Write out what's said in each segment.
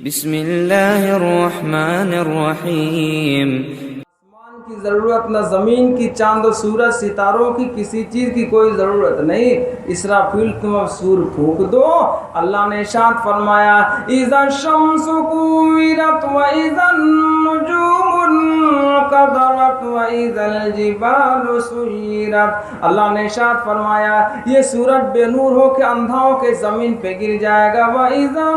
بسم اللہ الرحمن الرحیم۔ آسمان کی ضرورت نہ زمین کی، چاند و سورج ستاروں کی، کسی چیز کی کوئی ضرورت نہیں۔ اسرافیل تم اب سور پھونک دو۔ اللہ نے ارشاد فرمایا اذا الشمس كورت واذا النجوم انكدرت واذا الجبال سيرت۔ اللہ نے ارشاد فرمایا یہ سورج بے نور ہو کے اندھا ہو کے زمین پہ گر جائے گا۔ واذا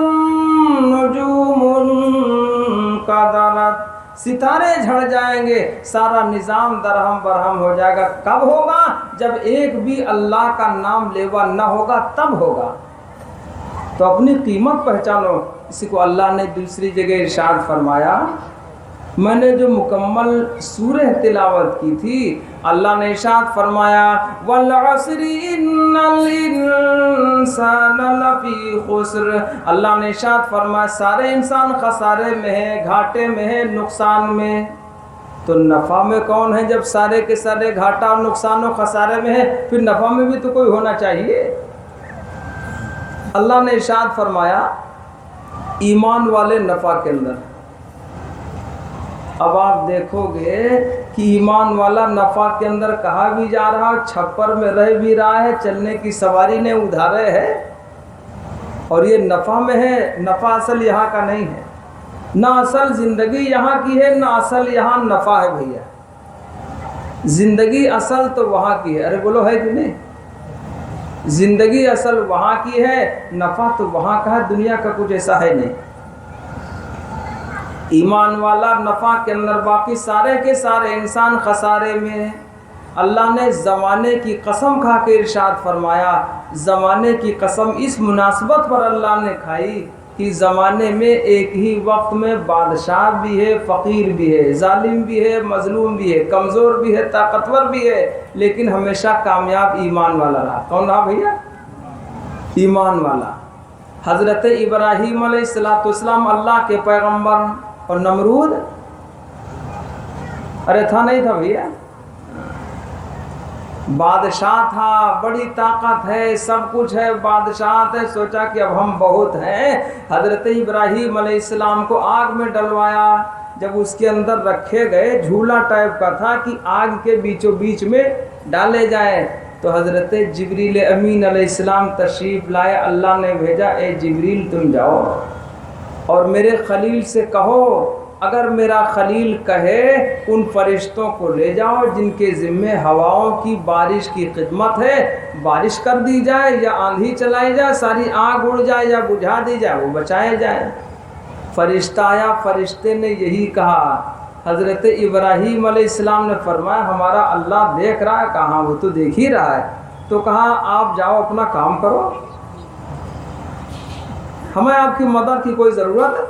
النجوم انكدرت، ستارے جھڑ جائیں گے، سارا نظام درہم برہم ہو جائے گا۔ کب ہوگا؟ جب ایک بھی اللہ کا نام لیوا نہ ہوگا تب ہوگا۔ تو اپنی قیمت پہچانو۔ اسی کو اللہ نے دوسری جگہ ارشاد فرمایا، میں نے جو مکمل سورہ تلاوت کی تھی، اللہ نے ارشاد فرمایا والعصر ان الانسان لفی خسر۔ اللہ نے ارشاد فرمایا سارے انسان خسارے میں ہے، گھاٹے میں ہے، نقصان میں۔ تو نفع میں کون ہے جب سارے کے سارے گھاٹا اور نقصان و خسارے میں ہے؟ پھر نفع میں بھی تو کوئی ہونا چاہیے۔ اللہ نے ارشاد فرمایا ایمان والے نفع کے اندر۔ اب آپ دیکھو گے کہ ایمان والا نفع کے اندر کہا بھی جا رہا، چھپر میں رہ بھی رہا ہے، چلنے کی سواری نے ادھارے ہے، اور یہ نفع میں ہے۔ نفع اصل یہاں کا نہیں ہے، نہ اصل زندگی یہاں کی ہے، نہ اصل یہاں نفع ہے۔ بھیا زندگی اصل تو وہاں کی ہے، ارے بولو ہے کہ نہیں؟ زندگی اصل وہاں کی ہے، نفع تو وہاں کا ہے، دنیا کا کچھ ایسا ہے نہیں۔ ایمان والا نفع کے اندر، باقی سارے کے سارے انسان خسارے میں۔ اللہ نے زمانے کی قسم کھا کے ارشاد فرمایا، زمانے کی قسم اس مناسبت پر اللہ نے کھائی کہ زمانے میں ایک ہی وقت میں بادشاہ بھی ہے، فقیر بھی ہے، ظالم بھی ہے، مظلوم بھی ہے، کمزور بھی ہے، طاقتور بھی ہے، لیکن ہمیشہ کامیاب ایمان والا رہا۔ کون رہا بھیا؟ ایمان والا۔ حضرت ابراہیم علیہ السلام اللہ کے پیغمبر، اور نمرود ارے تھا نہیں تھا بھیا؟ بادشاہ تھا، بڑی طاقت ہے، سب کچھ ہے، بادشاہت ہے، سوچا کہ اب ہم بہت ہیں۔ حضرت ابراہیم علیہ السلام کو آگ میں ڈلوایا، جب اس کے اندر رکھے گئے، جھولا ٹائپ کا تھا کہ آگ کے بیچوں بیچ میں ڈالے جائیں، تو حضرت جبریل امین علیہ السلام تشریف لائے۔ اللہ نے بھیجا اے جبریل تم جاؤ اور میرے خلیل سے کہو، اگر میرا خلیل کہے ان فرشتوں کو لے جاؤ جن کے ذمے ہواؤں کی بارش کی خدمت ہے، بارش کر دی جائے یا آندھی چلائی جائے، ساری آگ اڑ جائے یا بجھا دی جائے، وہ بچائے جائے۔ فرشتہ آیا، فرشتے نے یہی کہا۔ حضرت ابراہیم علیہ السلام نے فرمایا ہمارا اللہ دیکھ رہا ہے۔ کہاں؟ وہ تو دیکھ ہی رہا ہے۔ تو کہا آپ جاؤ اپنا کام کرو، ہمیں آپ کی مدد کی کوئی ضرورت ہے؟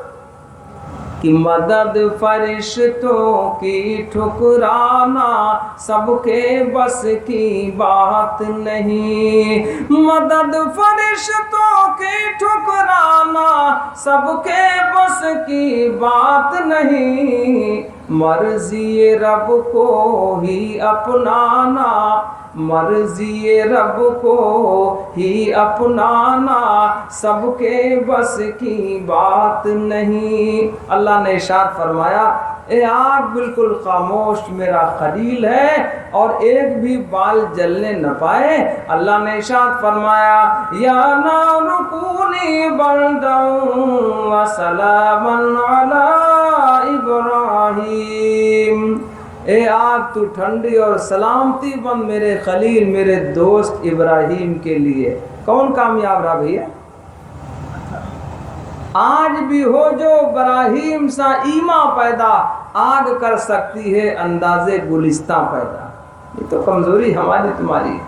کہ مدد فرشتوں کی ٹھکرانا سب کے بس کی بات نہیں، مدد فرشتوں کی ٹھکرانا سب کے بس کی بات نہیں، مرضی رب کو ہی اپنانا، مرضی رب کو ہی اپنانا سب کے بس کی بات نہیں۔ اللہ نے ارشاد فرمایا اے آگ بالکل خاموش، میرا خلیل ہے اور ایک بھی بال جلنے نہ پائے۔ اللہ نے ارشاد فرمایا یا نار کونی بردا وسلاما علی ابراہیم، اے آگ تو ٹھنڈی اور سلامتی بن میرے خلیل، میرے دوست ابراہیم کے لیے۔ کون کامیاب رہا بھیا؟ آج بھی ہو جو ابراہیم سا ایما پیدا، آگ کر سکتی ہے اندازے گلستہ پیدا۔ یہ تو کمزوری ہماری تمہاری،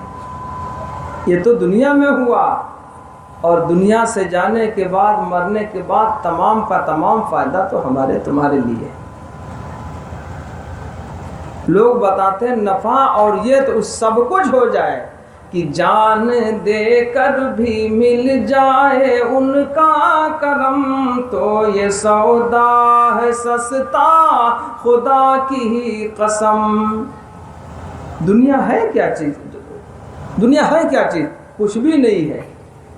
یہ تو دنیا میں ہوا، اور دنیا سے جانے کے بعد، مرنے کے بعد تمام کا تمام فائدہ تو ہمارے تمہارے لیے۔ لوگ بتاتے ہیں نفع اور یہ تو سب کچھ ہو جائے کہ جان دے کر بھی مل جائے ان کا کرم، تو یہ سودا ہے سستا خدا کی ہی قسم۔ دنیا ہے کیا چیز؟ دنیا ہے کیا چیز؟ کچھ بھی نہیں ہے۔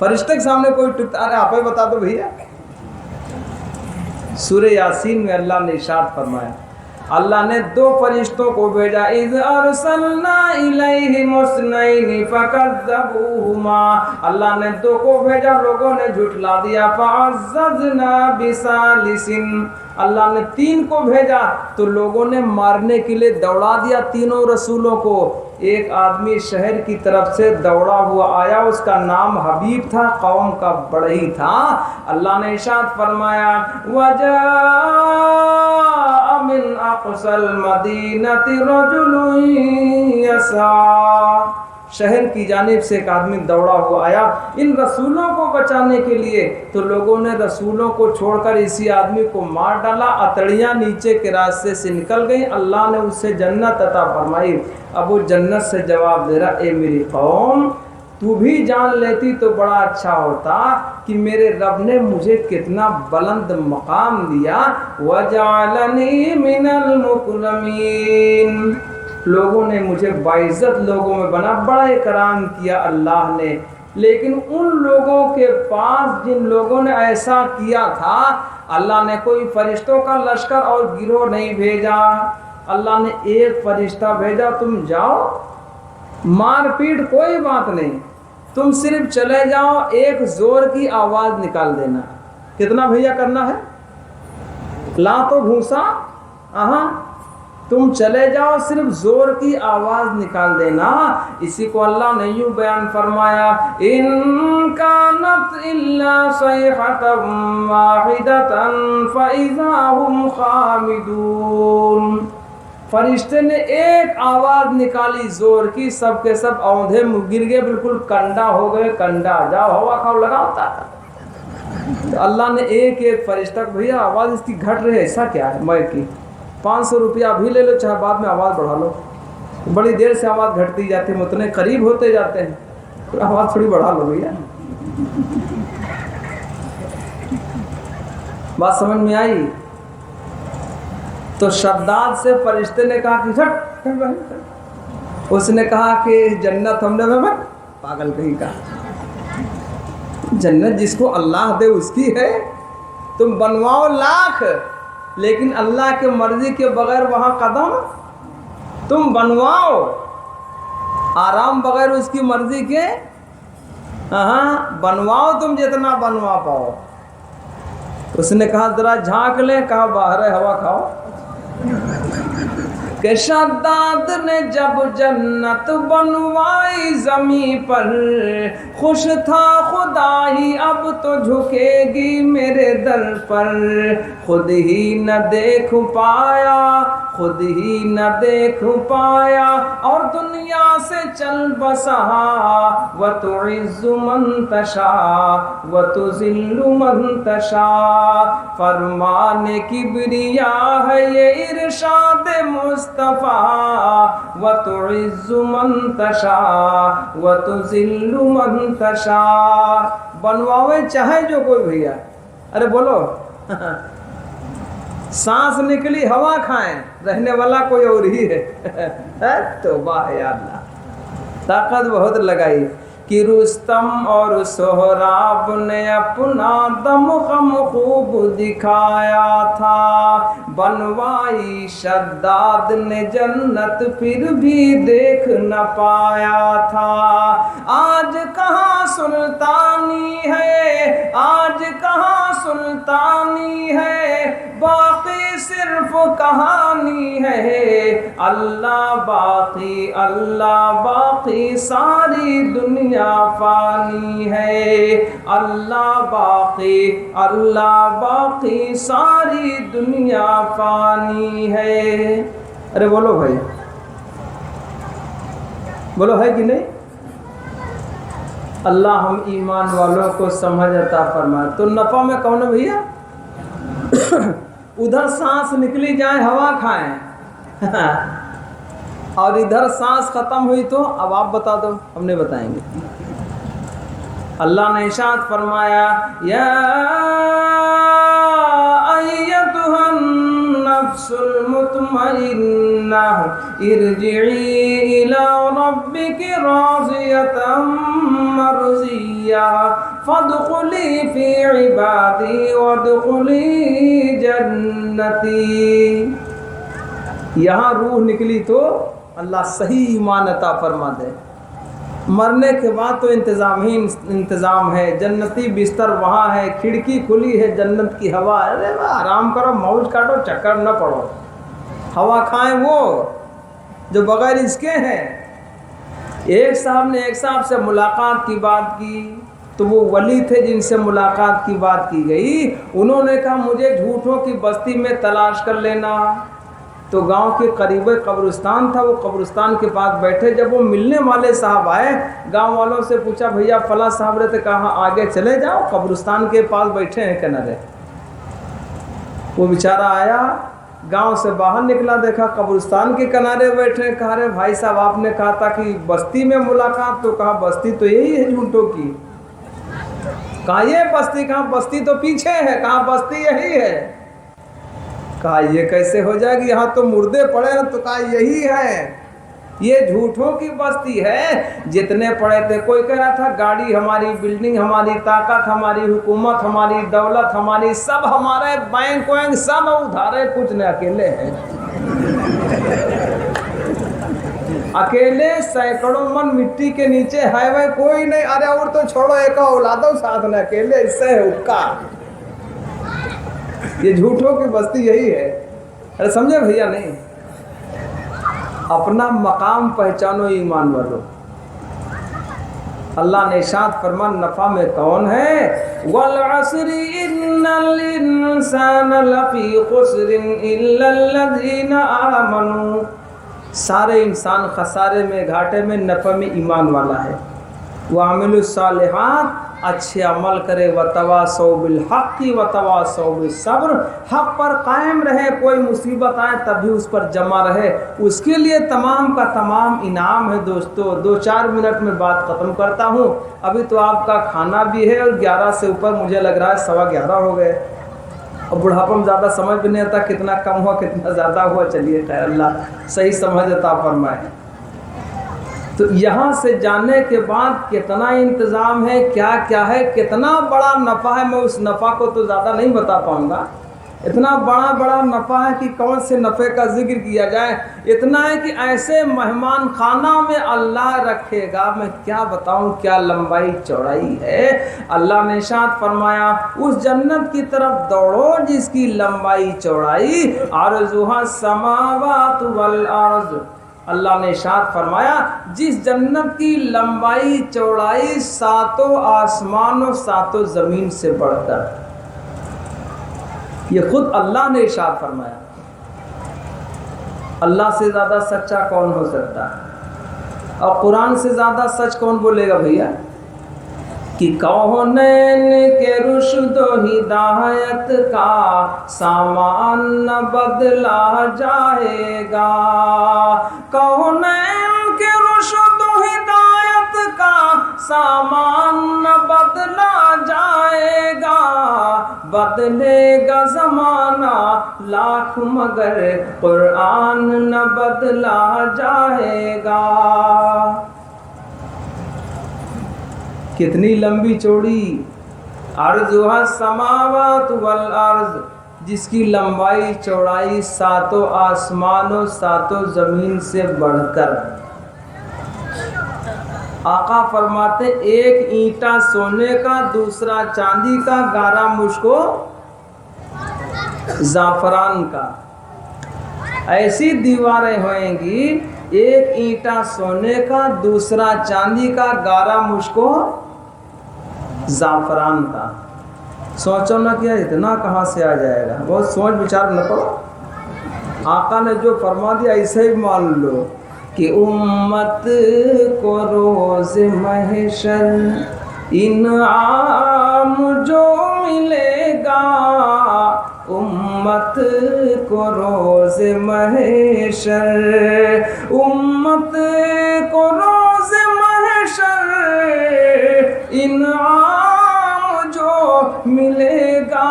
فرشتے کے سامنے کوئی ٹکتا، ارے آپ ہی بتا دو بھیا. سورہ یاسین میں اللہ نے ارشاد فرمایا، اللہ نے دو فرشتوں کو بھیجا، اذ ارسلنا الیہم اثنین فکذبوہما، اللہ نے دو کو بھیجا، لوگوں نے جھٹلا دیا، فعززنا بثالث، اللہ نے تین کو بھیجا تو لوگوں نے مارنے کے لیے دوڑا دیا تینوں رسولوں کو. ایک آدمی شہر کی طرف سے دوڑا ہوا آیا، اس کا نام حبیب تھا، قوم کا بڑھئی تھا. اللہ نے ارشاد فرمایا، وجاء من اقصى المدینة رجل یسعی، شہر کی جانب سے ایک آدمی دوڑا ہوا آیا ان رسولوں کو بچانے کے لیے، تو لوگوں نے رسولوں کو چھوڑ کر اسی آدمی کو مار ڈالا، اتڑیاں نیچے کے راستے سے نکل گئیں، اللہ نے اس سے جنت عطا فرمائی. اب وہ جنت سے جواب دے رہا، اے میری قوم، تو بھی جان لیتی تو بڑا اچھا ہوتا کہ میرے رب نے مجھے کتنا بلند مقام دیا، وَجَعَلَنِي مِنَ الْمُكْرَمِينَ، لوگوں نے مجھے باعزت لوگوں میں بنا، بڑا اکرام کیا اللہ نے. لیکن ان لوگوں کے پاس جن لوگوں نے ایسا کیا تھا، اللہ نے کوئی فرشتوں کا لشکر اور گروہ نہیں بھیجا، اللہ نے ایک فرشتہ بھیجا، تم جاؤ، مار پیٹ کوئی بات نہیں، تم صرف چلے جاؤ، ایک زور کی آواز نکال دینا. کتنا بھیا کرنا ہے؟ لا تو گھوسا، تم چلے جاؤ، صرف زور کی آواز نکال دینا. اسی کو اللہ نے یوں بیان فرمایا، ان کانت الا صیحۃ واحدۃ فاذا هم خامدون، فرشتے نے ایک آواز نکالی زور کی، سب کے سب اوندھے گر گئے، بالکل کنڈا ہو گئے. کنڈا، جاؤ ہوا کھاؤ، لگا ہوتا تھا. تو اللہ نے ایک ایک فرشتہ، بھیا آواز اس کی گھٹ رہی ہے، ایسا کیا ہے؟ میں کی 500 روپیہ ابھی لے لو، چاہے بعد میں آواز بڑھا لو. بڑی دیر سے آواز گھٹتی جاتی ہے، اتنے قریب ہوتے جاتے ہیں، آواز تھوڑی بڑھا لو بھیا. بات سمجھ میں آئی؟ تو شداد سے فرشتے نے کہا کہ جھٹ، اس نے کہا کہ جنت ہم نے پاگل کہیں کا، جنت جس کو اللہ دے اس کی ہے، تم بنواؤ لاکھ، لیکن اللہ کے مرضی کے بغیر وہاں قدم تم بنواؤ، آرام بغیر اس کی مرضی کے بنواؤ، تم جتنا بنوا پاؤ. اس نے کہا ذرا جھانک لیں، کہا باہر ہوا کھاؤ. کہ شداد نے جب جنت بنوائی زمین پر، خوش تھا خدا ہی اب تو جھکے گی میرے در پر. خود ہی نہ دیکھ پایا، خود ہی نہ دیکھ پایا، اور دنیا سے چل بسا. وَتُعِزُّ مَن تَشَاءُ وَتُذِلُّ مَن تَشَاءُ، فرمان کبریا ہے یہ ارشاد مصطفیٰ. وَتُعِزُّ مَن تَشَاءُ وَتُذِلُّ مَن تَشَاءُ، بنواوے چاہے جو کوئی بھیا. ارے بولو، سانس نکلی ہوا کھائیں، رہنے والا کوئی اور ہی ہے. تو واہ یا اللہ، طاقت بہت لگائی کہ رستم اور سہراب نے اپنا دم خم خوب دکھایا تھا. بنوائی شداد نے جنت پھر بھی دیکھ نہ پایا تھا. آج کہاں سلطانی ہے، آج کہاں سلطانی ہے، باقی صرف کہانی ہے. اللہ باقی، اللہ باقی، ساری دنیا فانی ہے. اللہ باقی، اللہ باقی، ساری دنیا فانی ہے. ارے بولو بھائی، بولو ہے کہ نہیں؟ اللہ ہم ایمان والوں کو سمجھ عطا فرمائے. تو نفع میں کون ہے بھیا؟ ادھر سانس نکلی جائے ہوا کھائیں، اور ادھر سانس ختم ہوئی تو اب آپ بتا دو، ہم نہیں بتائیں گے. اللہ نے ارشاد فرمایا، یا ایتھا النفس نفس المطمئنہ ارجعی الی ربک راضیۃ مرضیہ فادخلی فی عبادی وادخلی جنتی۔ یہاں روح نکلی تو اللہ صحیح ایمان عطا فرما دے، مرنے کے بعد تو انتظام ہے، جنتی بستر وہاں ہے، کھڑکی کھلی ہے، جنت کی ہوا ہے، ارے آرام کرو، موج کاٹو، چکر نہ پڑو، ہوا کھائیں وہ جو بغیر اس کے ہیں۔ ایک صاحب نے ایک صاحب سے ملاقات کی بات کی تو وہ ولی تھے جن سے ملاقات کی بات کی گئی، انہوں نے کہا مجھے جھوٹوں کی بستی میں تلاش کر لینا۔ تو گاؤں کے قریب قبرستان تھا، وہ قبرستان کے پاس بیٹھے، جب وہ ملنے والے صاحب آئے، گاؤں والوں سے پوچھا بھیا فلاں صاحب رہتے، کہاں آگے چلے جاؤ، قبرستان کے پاس بیٹھے ہیں کنارے۔ وہ بیچارہ آیا، گاؤں سے باہر نکلا، دیکھا قبرستان کے کنارے بیٹھے، کہا رے بھائی صاحب آپ نے کہا تھا کہ بستی میں ملاقات، تو کہا بستی تو یہی ہے جھوٹوں کی۔ کہا یہ بستی، کہاں بستی تو پیچھے ہے، کہاں بستی یہی ہے۔ کہا یہ کیسے ہو جائے گی، یہاں تو مردے پڑے ہیں، تو کہا یہی ہے، یہ جھوٹوں کی بستی ہے۔ جتنے پڑے تھے، کوئی کہہ رہا تھا گاڑی ہماری، بلڈنگ ہماری، طاقت ہماری، حکومت ہماری، دولت ہماری، سب ہمارے، بینک وینک سب ادھارے، کچھ نہیں، اکیلے ہیں۔ اکیلے سینکڑوں من مٹی کے نیچے ہے کوئی نہیں، ارے اور تو چھوڑو ایک اولادوں ساتھ میں، اکیلے اس سے ہے اکا۔ یہ جھوٹوں کی بستی یہی ہے، ارے سمجھے بھیا نہیں؟ اپنا مقام پہچانو ایمان والو۔ اللہ نے ارشاد فرمان نفع میں کون ہے؟ والعصر ان الانسان لفی خسر الا الذین آمنوا، سارے انسان خسارے میں، گھاٹے میں، نفع میں ایمان والا ہے۔ وعملوا الصالحات، اچھے عمل کرے، وتواصوا بالحق وتواصوا بالصبر، حق پر قائم رہے، کوئی مصیبت آئے تب بھی اس پر جمع رہے، اس کے لیے تمام کا تمام انعام ہے۔ دوستو 2-4 منٹ میں بات ختم کرتا ہوں، ابھی تو آپ کا کھانا بھی ہے، اور 11 سے اوپر مجھے لگ رہا ہے 11:15 ہو گئے، اور بڑھاپا میں زیادہ سمجھ بھی نہیں آتا کتنا کم ہوا کتنا زیادہ ہوا۔ چلیے خیر، اللہ صحیح سمجھ عطا فرمائے۔ تو یہاں سے جانے کے بعد کتنا انتظام ہے، کیا کیا ہے، کتنا بڑا نفع ہے، میں اس نفع کو تو زیادہ نہیں بتا پاؤں گا، اتنا بڑا نفع ہے کہ کون سے نفع کا ذکر کیا جائے۔ اتنا ہے کہ ایسے مہمان خانہ میں اللہ رکھے گا، میں کیا بتاؤں کیا لمبائی چوڑائی ہے۔ اللہ نے ارشاد فرمایا اس جنت کی طرف دوڑو جس کی لمبائی چوڑائی عرضها السماوات والارض، اللہ نے ارشاد فرمایا جس جنت کی لمبائی چوڑائی 7 آسمان و 7 زمین سے بڑھ کر، یہ خود اللہ نے ارشاد فرمایا۔ اللہ سے زیادہ سچا کون ہو سکتا ہے، اور قرآن سے زیادہ سچ کون بولے گا بھیا؟ کہ کونین کے رشد و ہدایت کا سامان نہ بدلا جائے گا، کونین کے رشد و ہدایت کا سامان نہ بدلا جائے گا، بدلے گا زمانہ لاکھ مگر قرآن نہ بدلا جائے گا۔ کتنی لمبی چوڑی، عرضها السماوات والارض، جس کی لمبائی چوڑائی 7 آسمان و 7 زمین سے بڑھ کر۔ آقا فرماتے ایک اینٹا سونے کا، دوسرا چاندی کا، 11 مشکو زعفران کا، ایسی دیواریں ہوئیں گی، ایک اینٹا سونے کا، دوسرا چاندی کا، 11 مشکو زعفران کا۔ سوچو نہ کیا اتنا کہاں سے آ جائے گا، بہت سوچ بچار نہ کرو، آقا نے جو فرما دیا اسے ہی مان لو کہ امت کو روز محشر انعام جو ملے گا، امت کو روز محشر، امت کو روز محشر انعام جو ملے گا،